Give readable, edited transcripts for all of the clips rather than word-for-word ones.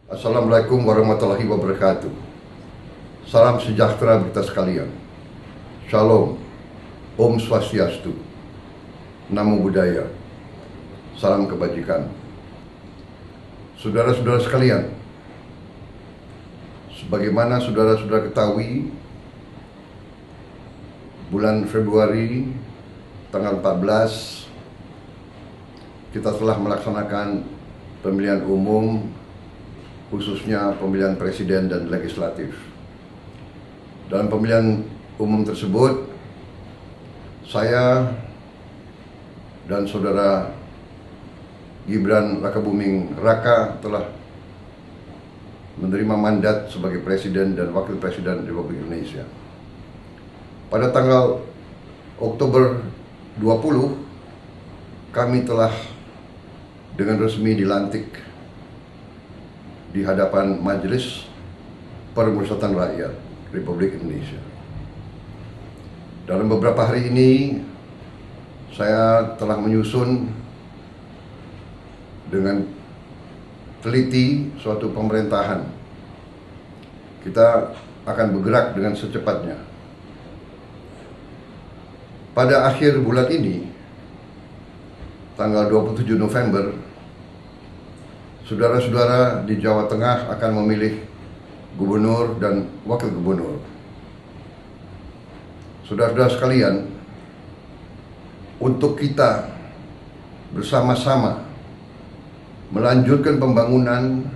Assalamualaikum warahmatullahi wabarakatuh. Salam sejahtera kita sekalian. Shalom. Om Swastiastu. Namo Buddhaya. Salam kebajikan. Saudara-saudara sekalian, sebagaimana saudara-saudara ketahui, bulan Februari tanggal 14 kita telah melaksanakan pemilihan umum, khususnya pemilihan presiden dan legislatif. Dalam pemilihan umum tersebut, saya dan saudara Gibran Rakabuming Raka telah menerima mandat sebagai presiden dan wakil presiden Republik Indonesia. Pada tanggal Oktober 20, kami telah dengan resmi dilantik di hadapan Majelis Permusyawaratan Rakyat Republik Indonesia. Dalam beberapa hari ini, saya telah menyusun dengan teliti suatu pemerintahan. Kita akan bergerak dengan secepatnya. Pada akhir bulan ini, tanggal 27 November, saudara-saudara di Jawa Tengah akan memilih gubernur dan wakil gubernur. Saudara-saudara sekalian, untuk kita bersama-sama melanjutkan pembangunan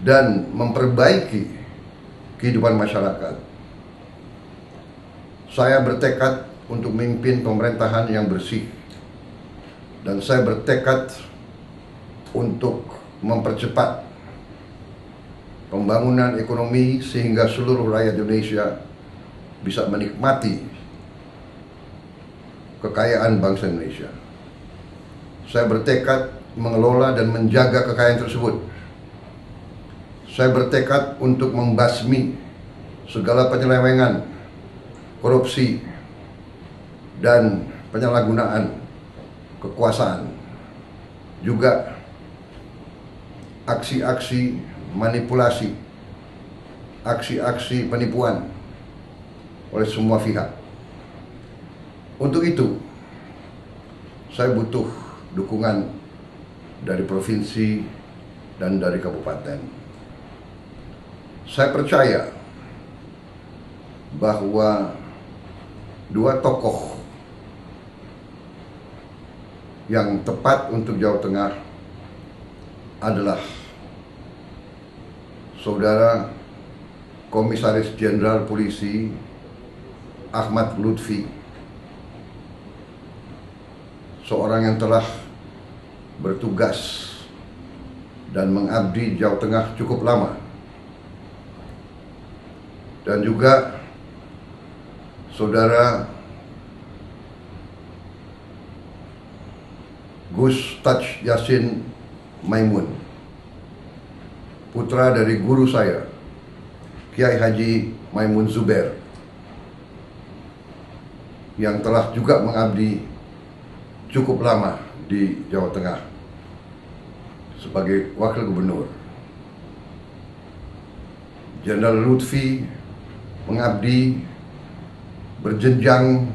dan memperbaiki kehidupan masyarakat, saya bertekad untuk memimpin pemerintahan yang bersih, dan saya bertekad untuk mempercepat pembangunan ekonomi sehingga seluruh rakyat Indonesia bisa menikmati kekayaan bangsa Indonesia. Saya bertekad mengelola dan menjaga kekayaan tersebut. Saya bertekad untuk membasmi segala penyelewengan, korupsi, dan penyalahgunaan kekuasaan, juga aksi-aksi manipulasi, aksi-aksi penipuan oleh semua pihak. Untuk itu, saya butuh dukungan dari provinsi dan dari kabupaten. Saya percaya bahwa dua tokoh yang tepat untuk Jawa Tengah adalah Saudara Komisaris Jenderal Polisi Ahmad Lutfi, seorang yang telah bertugas dan mengabdi Jawa Tengah cukup lama, dan juga Saudara Gus Taj Yassin Maimun, putra dari guru saya, Kiai Haji Maimun Zubair, yang telah juga mengabdi cukup lama di Jawa Tengah sebagai wakil gubernur. Jenderal Lutfi mengabdi berjenjang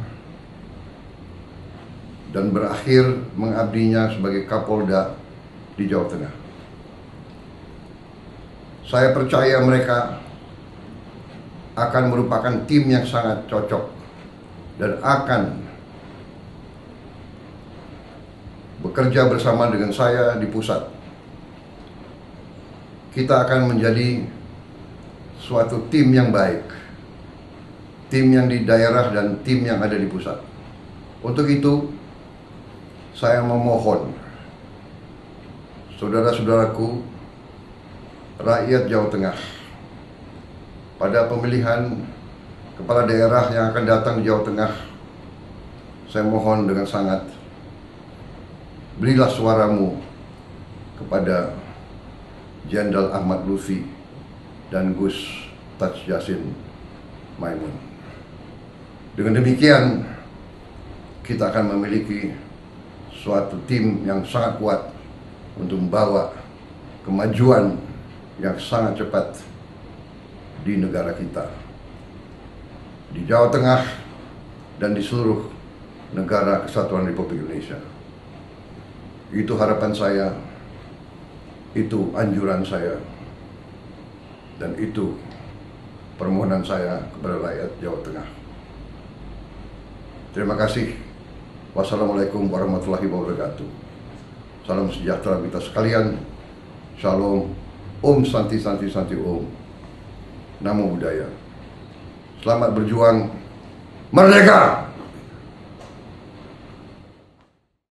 dan berakhir mengabdinya sebagai Kapolda di Jawa Tengah. Saya percaya mereka akan merupakan tim yang sangat cocok dan akan bekerja bersama dengan saya di pusat. Kita akan menjadi suatu tim yang baik, tim yang di daerah dan tim yang ada di pusat. Untuk itu, saya memohon saudara-saudaraku, rakyat Jawa Tengah, pada pemilihan kepala daerah yang akan datang di Jawa Tengah, saya mohon dengan sangat, berilah suaramu kepada Jenderal Ahmad Lutfi dan Gus Taj Yassin Maimun. Dengan demikian, kita akan memiliki suatu tim yang sangat kuat untuk membawa kemajuan yang sangat cepat di negara kita, di Jawa Tengah, dan di seluruh negara Kesatuan Republik Indonesia. Itu harapan saya, itu anjuran saya, dan itu permohonan saya kepada rakyat Jawa Tengah. Terima kasih. Wassalamualaikum warahmatullahi wabarakatuh. Salam sejahtera kita sekalian. Shalom. Om Santi Santi Santi Om. Namo Buddhaya. Selamat berjuang. Merdeka!